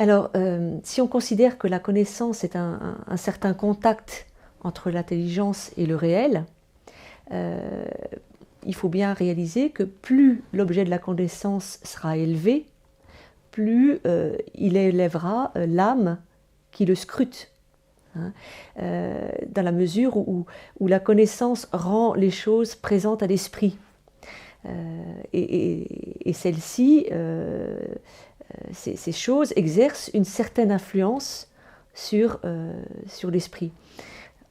Alors, si on considère que la connaissance est un certain contact entre l'intelligence et le réel, il faut bien réaliser que plus l'objet de la connaissance sera élevé, plus il élèvera l'âme qui le scrute. Hein, dans la mesure où la connaissance rend les choses présentes à l'esprit. Et celles-ci, ces choses exercent une certaine influence sur l'esprit.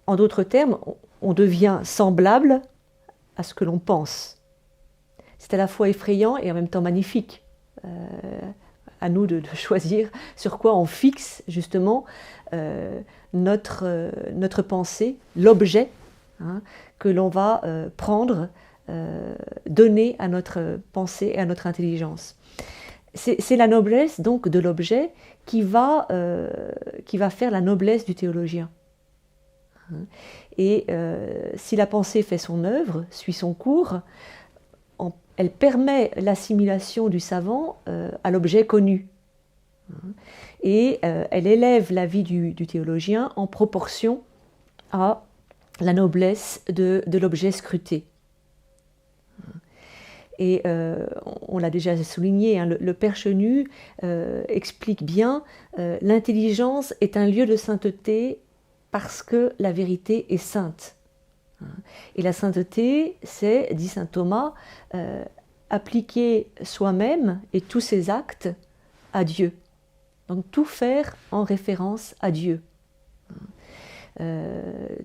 En d'autres termes, on devient semblable à ce que l'on pense. C'est à la fois effrayant et en même temps magnifique. À nous de choisir sur quoi on fixe justement notre pensée, l'objet que l'on va prendre, donner à notre pensée et à notre intelligence. C'est la noblesse donc de l'objet qui va faire la noblesse du théologien. Et si la pensée fait son œuvre, suit son cours, elle permet l'assimilation du savant à l'objet connu. Et elle élève la vie du théologien en proportion à la noblesse de l'objet scruté. Et on l'a déjà souligné, hein, le Père Chenu explique bien l'intelligence est un lieu de sainteté parce que la vérité est sainte. Et la sainteté, c'est, dit saint Thomas, appliquer soi-même et tous ses actes à Dieu. Donc tout faire en référence à Dieu.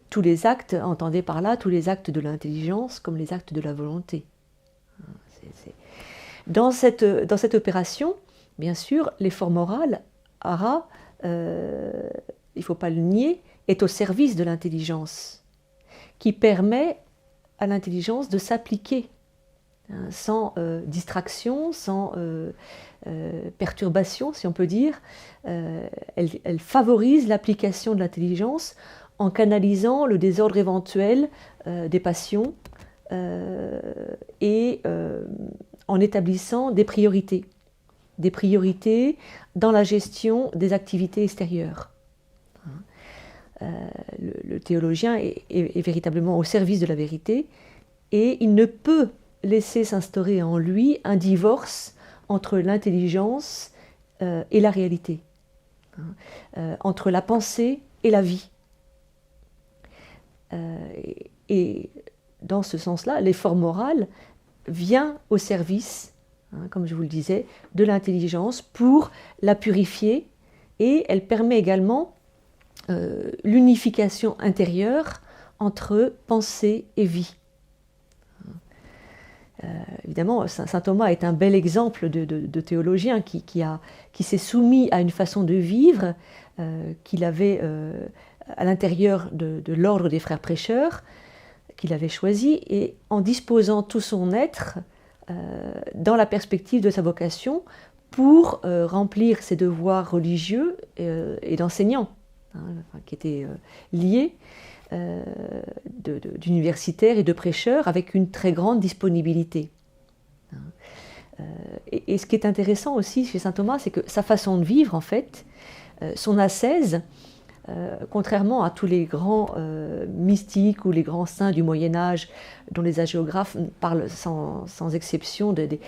Tous les actes, entendez par là, tous les actes de l'intelligence comme les actes de la volonté. Dans cette opération, bien sûr, l'effort moral, hara, il ne faut pas le nier, est au service de l'intelligence, qui permet à l'intelligence de s'appliquer sans distraction, sans perturbation, si on peut dire. Elle favorise l'application de l'intelligence en canalisant le désordre éventuel des passions et en établissant des priorités dans la gestion des activités extérieures. Le théologien est véritablement au service de la vérité et il ne peut laisser s'instaurer en lui un divorce entre l'intelligence et la réalité, entre la pensée et la vie. Et dans ce sens-là, l'effort moral vient au service, comme je vous le disais, de l'intelligence pour la purifier, et elle permet également l'unification intérieure entre pensée et vie. Évidemment, saint Thomas est un bel exemple de théologien qui s'est soumis à une façon de vivre qu'il avait à l'intérieur de l'ordre des frères prêcheurs, qu'il avait choisi, et en disposant tout son être dans la perspective de sa vocation pour remplir ses devoirs religieux et d'enseignant, qui étaient liés d'universitaire et de prêcheur avec une très grande disponibilité. Et ce qui est intéressant aussi chez saint Thomas, c'est que sa façon de vivre, en fait, son ascèse, contrairement à tous les grands mystiques ou les grands saints du Moyen-Âge, dont les hagiographes parlent sans exception des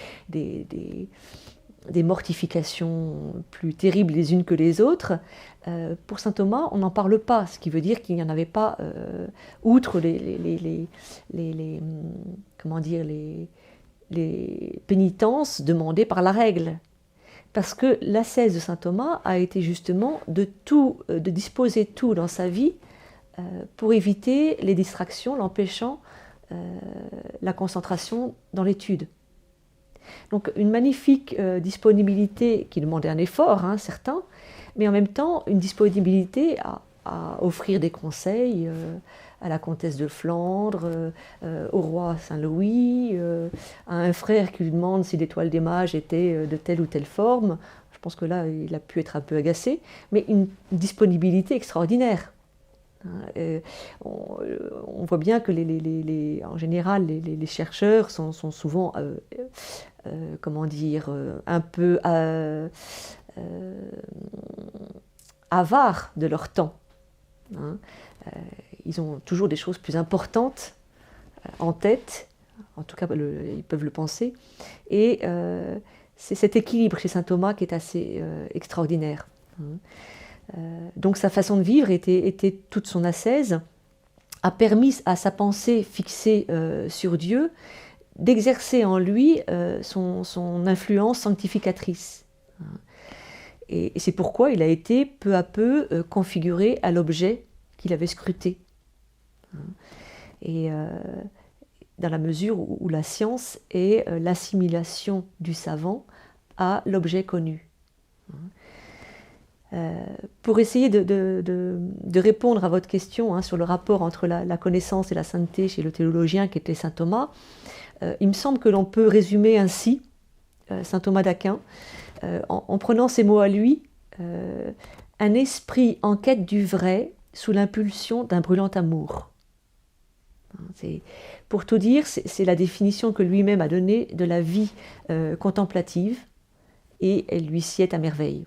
mortifications plus terribles les unes que les autres, pour saint Thomas, on n'en parle pas, ce qui veut dire qu'il n'y en avait pas, outre les pénitences demandées par la règle. Parce que l'ascèse de saint Thomas a été justement de disposer tout dans sa vie pour éviter les distractions, l'empêchant la concentration dans l'étude. Donc une magnifique disponibilité qui demandait un effort, certain, mais en même temps une disponibilité à offrir des conseils à la comtesse de Flandre, au roi Saint-Louis, à un frère qui lui demande si l'étoile des mages était de telle ou telle forme. Je pense que là, il a pu être un peu agacé, mais une disponibilité extraordinaire. On voit bien que en général, les chercheurs sont souvent, un peu avares de leur temps. Hein. Ils ont toujours des choses plus importantes en tête, en tout cas ils peuvent le penser, et c'est cet équilibre chez saint Thomas qui est assez extraordinaire. Hein. Donc sa façon de vivre était toute son ascèse, a permis à sa pensée fixée sur Dieu d'exercer en lui son influence sanctificatrice. Et c'est pourquoi il a été peu à peu configuré à l'objet qu'il avait scruté. Et dans la mesure où la science est l'assimilation du savant à l'objet connu. Pour essayer de répondre à votre question sur le rapport entre la connaissance et la sainteté chez le théologien qui était saint Thomas, il me semble que l'on peut résumer ainsi saint Thomas d'Aquin, en prenant ces mots à lui, un esprit en quête du vrai sous l'impulsion d'un brûlant amour. Pour tout dire, c'est la définition que lui-même a donnée de la vie contemplative, et elle lui sied à merveille.